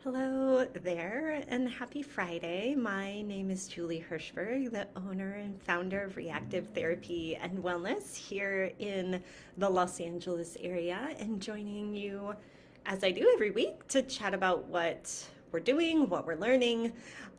Hello there, and happy Friday. My name is Julie Hirschberg, the owner and founder of Reactive Therapy and Wellness here in the Los Angeles area, and joining you as I do every week to chat about what we're doing, what we're learning,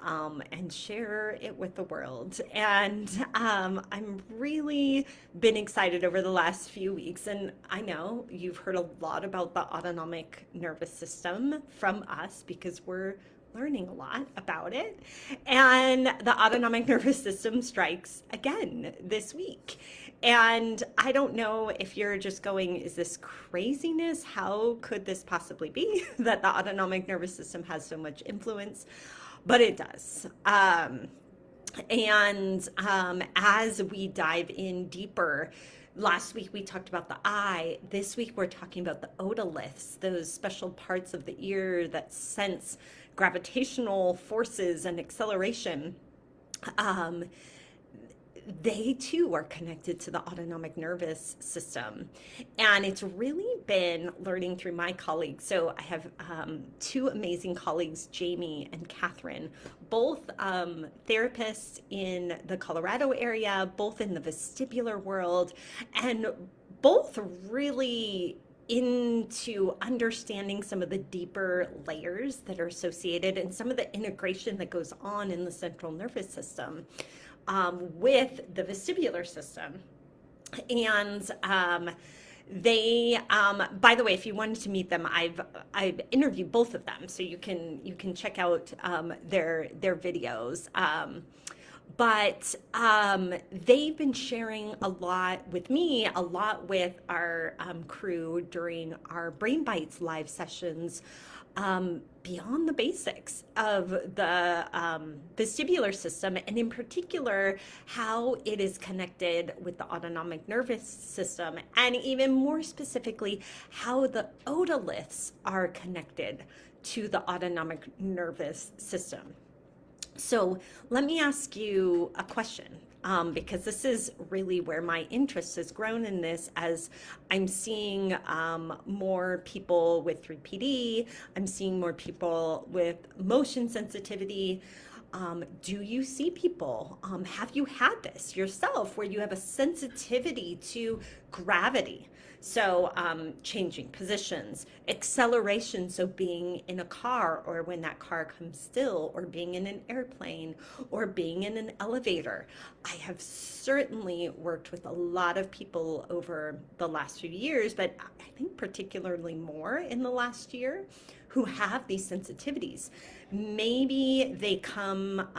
and share it with the world. And I'm really been excited over the last few weeks. And I know you've heard a lot about the autonomic nervous system from us because we're learning a lot about it. And the autonomic nervous system strikes again this week. And I don't know if you're just going, is this craziness? How could this possibly be that the autonomic nervous system has so much influence? But it does. As we dive in deeper, last week we talked about the eye. This week we're talking about the otoliths, those special parts of the ear that sense gravitational forces and acceleration. Um, they too are connected to the autonomic nervous system. And it's really been learning through my colleagues. So I have two amazing colleagues, Jamie and Katherine, both therapists in the Colorado area, both in the vestibular world, and both really into understanding some of the deeper layers that are associated and some of the integration that goes on in the central nervous system with the vestibular system. And by the way, if you wanted to meet them, I've interviewed both of them, so you can check out their videos. But they've been sharing a lot with me, a lot with our crew during our Brain Bites live sessions, beyond the basics of the vestibular system, and in particular, how it is connected with the autonomic nervous system, and even more specifically, how the otoliths are connected to the autonomic nervous system. So let me ask you a question, because this is really where my interest has grown in this as I'm seeing more people with 3PD, I'm seeing more people with motion sensitivity. Do you see people, have you had this yourself where you have a sensitivity to gravity? So changing positions, acceleration, so being in a car or when that car comes still, or being in an airplane, or being in an elevator. I have certainly worked with a lot of people over the last few years, but I think particularly more in the last year, who have these sensitivities. Maybe they come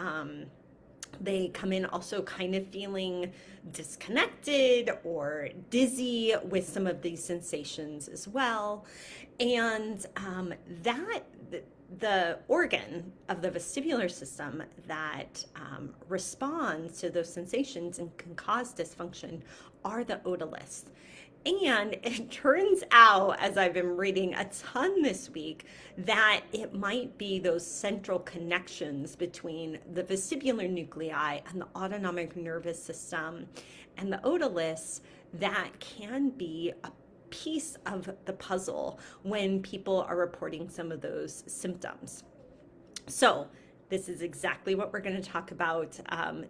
in also kind of feeling disconnected or dizzy with some of these sensations as well. And the organ of the vestibular system that responds to those sensations and can cause dysfunction are the otoliths. And it turns out, as I've been reading a ton this week, that it might be those central connections between the vestibular nuclei and the autonomic nervous system and the otoliths that can be a piece of the puzzle when people are reporting some of those symptoms. So this is exactly what we're going to talk about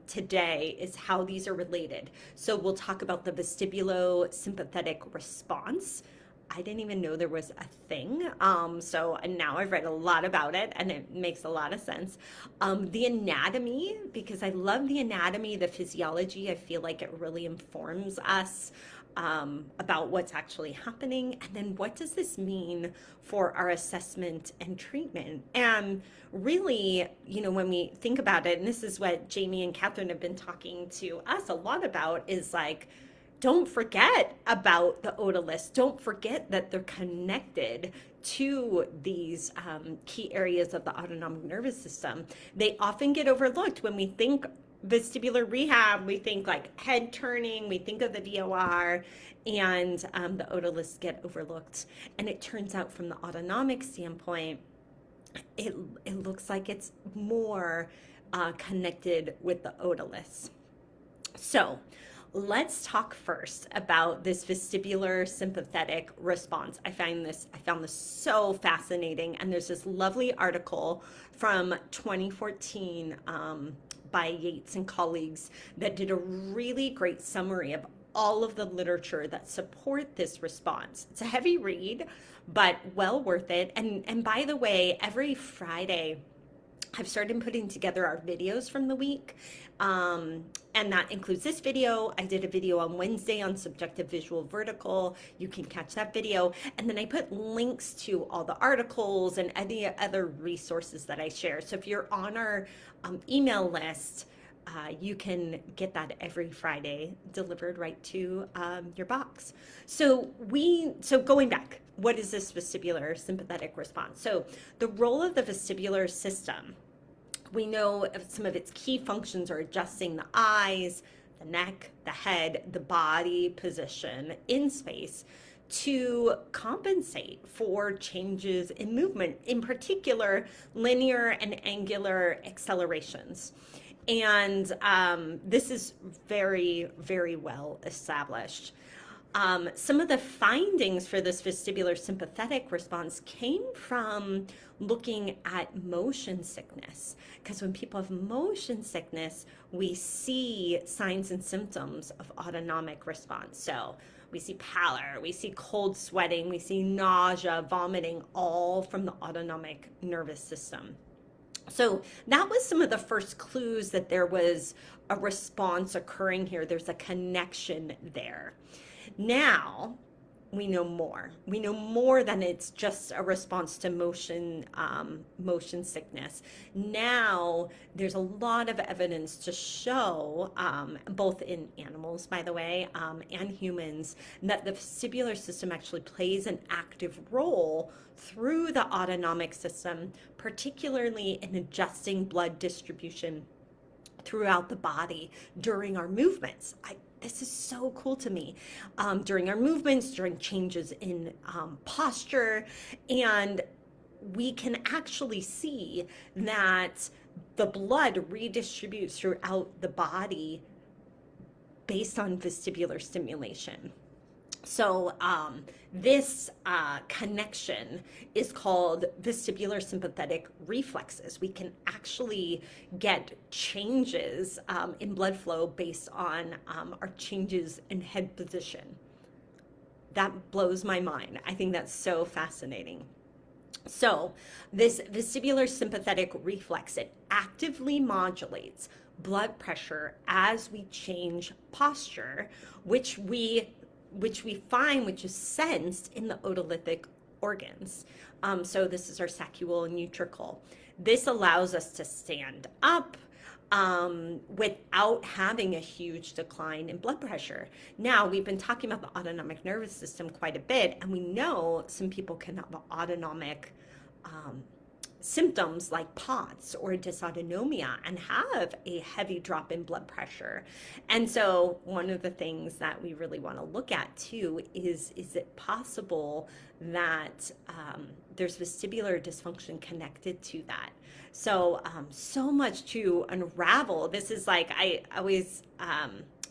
today, is how these are related. So we'll talk about the vestibulosympathetic response. I didn't even know there was a thing. And now I've read a lot about it and it makes a lot of sense. The anatomy, because I love the anatomy, the physiology. I feel like it really informs us about what's actually happening. And then what does this mean for our assessment and treatment? And really, when we think about it, and this is what Jamie and Katherine have been talking to us a lot about, is like, don't forget about the otoliths. Don't forget that they're connected to these key areas of the autonomic nervous system. They often get overlooked when we think vestibular rehab. We think like head turning, we think of the VOR, and the otoliths get overlooked. And it turns out from the autonomic standpoint, it looks like it's more connected with the otoliths. So let's talk first about this vestibular sympathetic response. I found this so fascinating, and there's this lovely article from 2014 by Yates and colleagues that did a really great summary of all of the literature that support this response. It's a heavy read, but well worth it. And by the way, every Friday I've started putting together our videos from the week. And that includes this video. I did a video on Wednesday on subjective visual vertical. You can catch that video. And then I put links to all the articles and any other resources that I share. So if you're on our email list, you can get that every Friday delivered right to your box. So going back, what is this vestibular sympathetic response? So the role of the vestibular system, we know some of its key functions are adjusting the eyes, the neck, the head, the body position in space to compensate for changes in movement, in particular linear and angular accelerations. And this is very, very well established. Some of the findings for this vestibular sympathetic response came from looking at motion sickness, because when people have motion sickness, we see signs and symptoms of autonomic response. So we see pallor, we see cold sweating, we see nausea, vomiting, all from the autonomic nervous system. So that was some of the first clues that there was a response occurring here. There's a connection there. Now we know more. We know more than it's just a response to motion sickness. Now there's a lot of evidence to show, both in animals, by the way, and humans, that the vestibular system actually plays an active role through the autonomic system, particularly in adjusting blood distribution throughout the body during our movements. This is so cool to me. During our movements, during changes in posture, and we can actually see that the blood redistributes throughout the body based on vestibular stimulation. So this connection is called vestibulosympathetic reflexes. We can actually get changes in blood flow based on our changes in head position. That blows my mind. I think that's so fascinating. So this vestibulosympathetic reflex, it actively modulates blood pressure as we change posture, which is sensed in the otolithic organs. So this is our saccule and utricle. This allows us to stand up without having a huge decline in blood pressure. Now, we've been talking about the autonomic nervous system quite a bit, and we know some people can have autonomic symptoms like POTS or dysautonomia and have a heavy drop in blood pressure. And so one of the things that we really want to look at too is it possible that there's vestibular dysfunction connected to that? So, so much to unravel. This is like, I always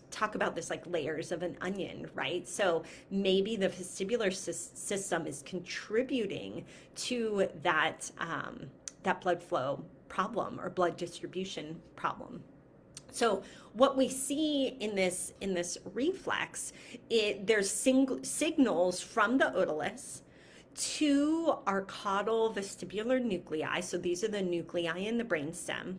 talk about this like layers of an onion, right? So maybe the vestibular system is contributing to that that blood flow problem or blood distribution problem. So what we see in this reflex, there's signals from the otoliths to our caudal vestibular nuclei. So these are the nuclei in the brainstem.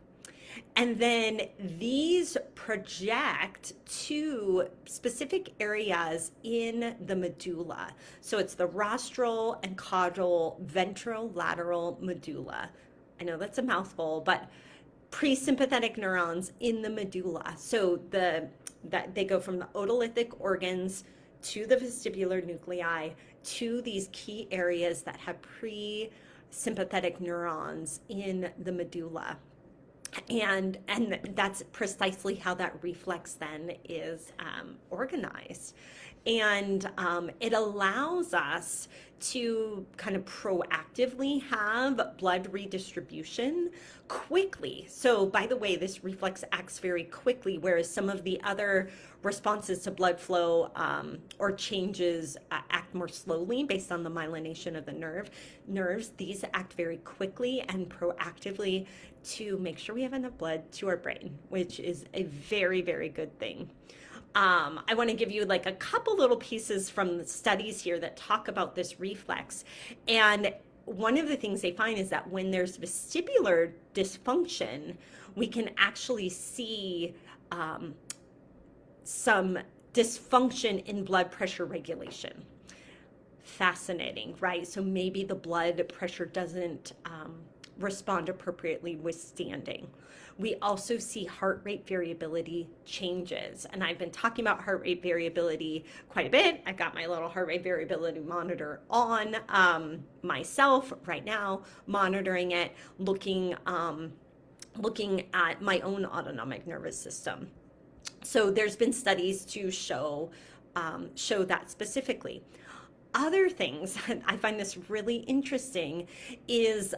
And then these project to specific areas in the medulla. So it's the rostral and caudal ventrolateral medulla. I know that's a mouthful, but presympathetic neurons in the medulla. So that they go from the otolithic organs to the vestibular nuclei to these key areas that have presympathetic neurons in the medulla. And that's precisely how that reflex then is organized. And it allows us to kind of proactively have blood redistribution quickly. So, by the way, this reflex acts very quickly, whereas some of the other responses to blood flow or changes act more slowly based on the myelination of the nerves. These act very quickly and proactively to make sure we have enough blood to our brain, which is a very, very good thing. I want to give you like a couple little pieces from the studies here that talk about this reflex. And one of the things they find is that when there's vestibular dysfunction, we can actually see some dysfunction in blood pressure regulation. Fascinating, right? So maybe the blood pressure doesn't respond appropriately with standing. We also see heart rate variability changes. And I've been talking about heart rate variability quite a bit. I've got my little heart rate variability monitor on myself right now, monitoring it, looking at my own autonomic nervous system. So there's been studies to show that specifically. Other things, I find this really interesting, is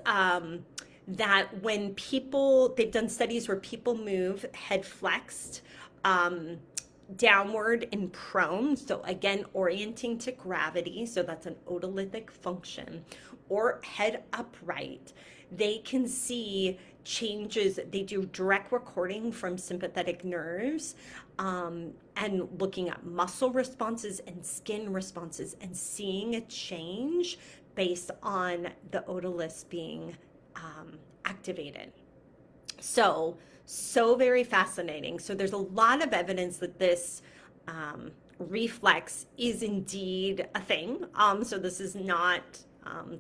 that when they've done studies where people move head flexed downward in prone, so again, orienting to gravity, so that's an otolithic function, or head upright, they can see changes. They do direct recording from sympathetic nerves and looking at muscle responses and skin responses and seeing a change based on the otoliths being activated. So very fascinating. So there's a lot of evidence that this reflex is indeed a thing. So this is not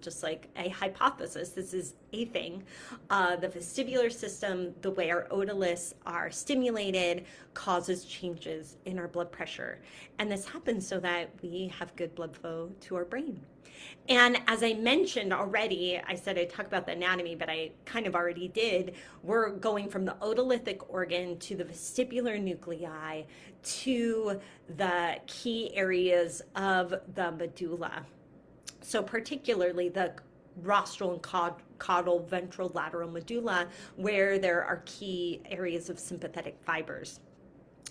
just like a hypothesis. This is a thing. The vestibular system, the way our otoliths are stimulated, causes changes in our blood pressure. And this happens so that we have good blood flow to our brain. And as I mentioned already, I said I'd talk about the anatomy, but I kind of already did. We're going from the otolithic organ to the vestibular nuclei to the key areas of the medulla. So particularly the rostral and caudal ventral lateral medulla, where there are key areas of sympathetic fibers.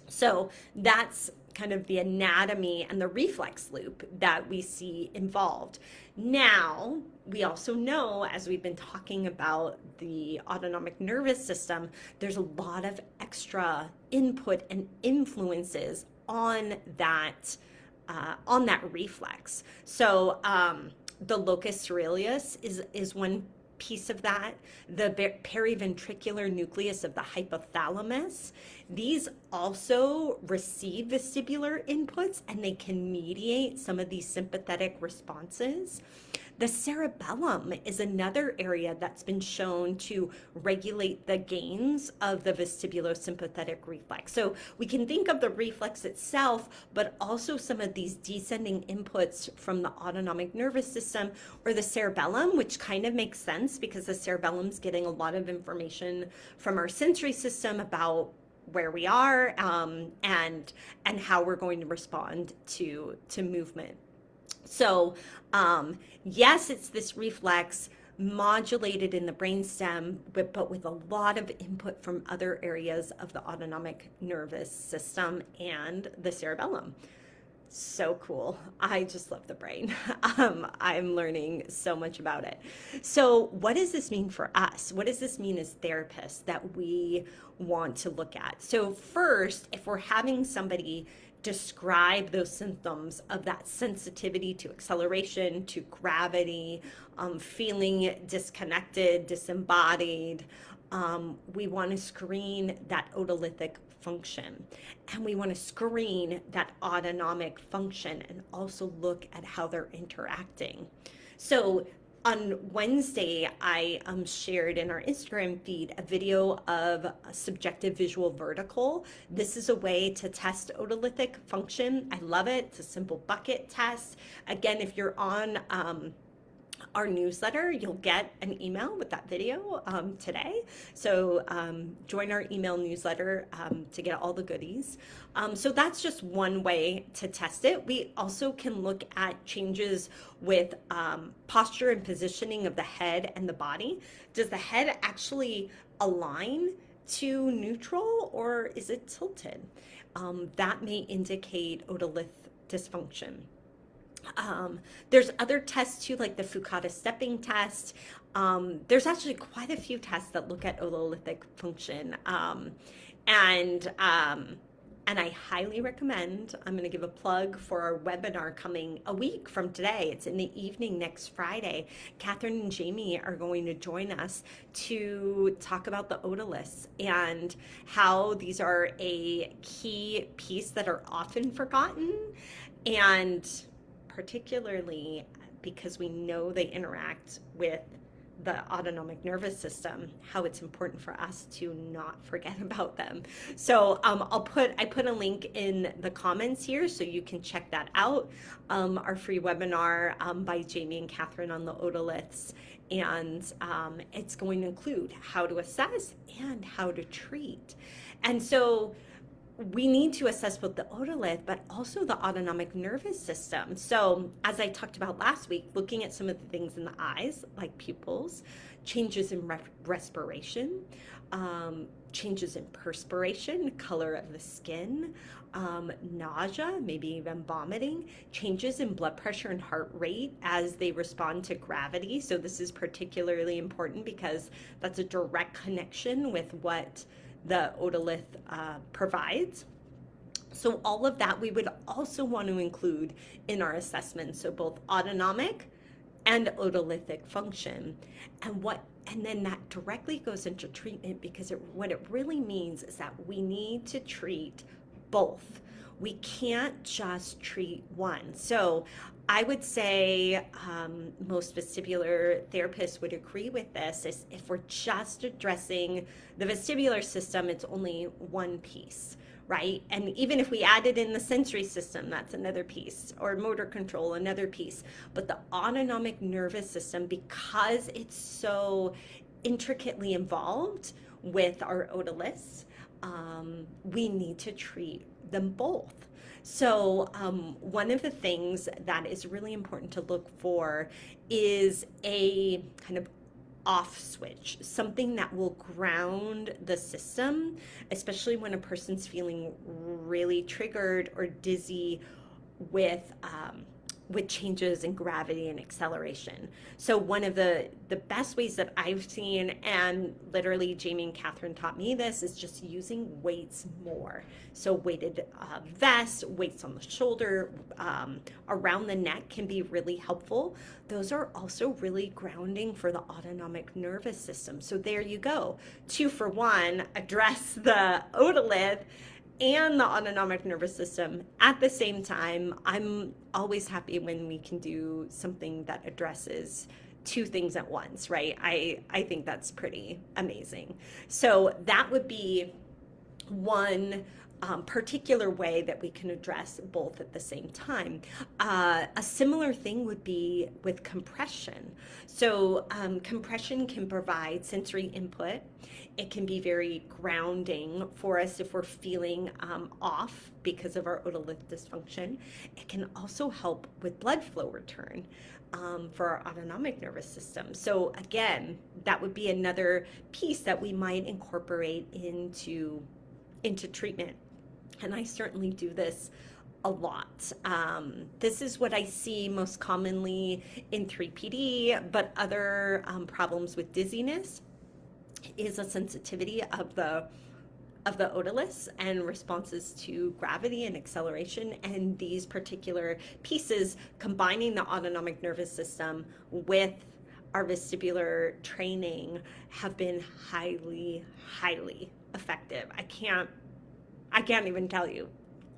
So that's kind of the anatomy and the reflex loop that we see involved. Now, we also know, as we've been talking about the autonomic nervous system, there's a lot of extra input and influences on that reflex. So the locus coeruleus is one piece of that. The periventricular nucleus of the hypothalamus. These also receive vestibular inputs and they can mediate some of these sympathetic responses. The cerebellum is another area that's been shown to regulate the gains of the vestibulosympathetic reflex. So we can think of the reflex itself, but also some of these descending inputs from the autonomic nervous system or the cerebellum, which kind of makes sense because the cerebellum's getting a lot of information from our sensory system about where we are and how we're going to respond to movement. So yes, it's this reflex modulated in the brainstem, but with a lot of input from other areas of the autonomic nervous system and the cerebellum. So cool. I just love the brain. I'm learning so much about it. So what does this mean for us? What does this mean as therapists that we want to look at? So first, if we're having somebody describe those symptoms of that sensitivity to acceleration, to gravity, feeling disconnected, disembodied, we want to screen that otolithic function, and we want to screen that autonomic function and also look at how they're interacting. So on Wednesday, I shared in our Instagram feed a video of a subjective visual vertical. This is a way to test otolithic function. I love it. It's a simple bucket test. Again, if you're on our newsletter. You'll get an email with that video today. So join our email newsletter to get all the goodies. So that's just one way to test it. We also can look at changes with posture and positioning of the head and the body. Does the head actually align to neutral, or is it tilted? That may indicate otolith dysfunction. There's other tests too, like the Fukada stepping test. There's actually quite a few tests that look at otolithic function. And I highly recommend, I'm going to give a plug for our webinar coming a week from today. It's in the evening next Friday. Katherine and Jamie are going to join us to talk about the otoliths and how these are a key piece that are often forgotten, and particularly because we know they interact with the autonomic nervous system, how it's important for us to not forget about them. So I put a link in the comments here so you can check that out. Our free webinar by Jamie and Katherine on the otoliths, and it's going to include how to assess and how to treat. And so we need to assess both the otolith, but also the autonomic nervous system. So as I talked about last week, looking at some of the things in the eyes, like pupils, changes in respiration, changes in perspiration, color of the skin, nausea, maybe even vomiting, changes in blood pressure and heart rate as they respond to gravity. So this is particularly important because that's a direct connection with what the otolith provides. So all of that we would also want to include in our assessment. So both autonomic and otolithic function. And then that directly goes into treatment, because what it really means is that we need to treat both. We can't just treat one. So I would say most vestibular therapists would agree with this, is if we're just addressing the vestibular system, it's only one piece, right? And even if we added in the sensory system, that's another piece, or motor control, another piece. But the autonomic nervous system, because it's so intricately involved with our otoliths, we need to treat them both. So one of the things that is really important to look for is a kind of off switch, something that will ground the system, especially when a person's feeling really triggered or dizzy with changes in gravity and acceleration. So one of the best ways that I've seen, and literally Jamie and Katherine taught me this, is just using weights more. So weighted vests, weights on the shoulder, around the neck can be really helpful. Those are also really grounding for the autonomic nervous system. So there you go. 2 for 1, address the otolith and the autonomic nervous system at the same time. I'm always happy when we can do something that addresses 2 things at once, right? I think that's pretty amazing. So that would be one particular way that we can address both at the same time. A similar thing would be with compression. So compression can provide sensory input. It can be very grounding for us if we're feeling off because of our otolith dysfunction. It can also help with blood flow return for our autonomic nervous system. So again, that would be another piece that we might incorporate into treatment. And I certainly do this a lot. This is what I see most commonly in 3PD, but other problems with dizziness is a sensitivity of the otoliths and responses to gravity and acceleration. And these particular pieces, combining the autonomic nervous system with our vestibular training, have been highly, highly effective. I can't even tell you.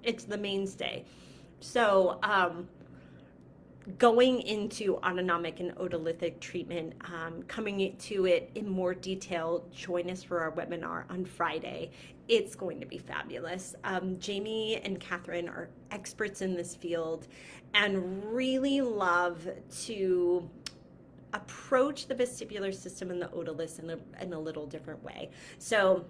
It's the mainstay. So going into autonomic and otolithic treatment, coming to it in more detail, join us for our webinar on Friday. It's going to be fabulous. Jamie and Katherine are experts in this field and really love to approach the vestibular system and the otoliths in a little different way. So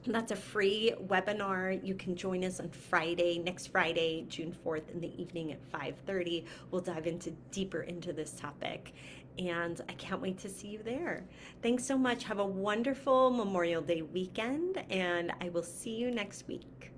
that's a free webinar. You can join us on Friday, next Friday, June 4th in the evening at 5:30. We'll dive deeper into this topic. And I can't wait to see you there. Thanks so much. Have a wonderful Memorial Day weekend, and I will see you next week.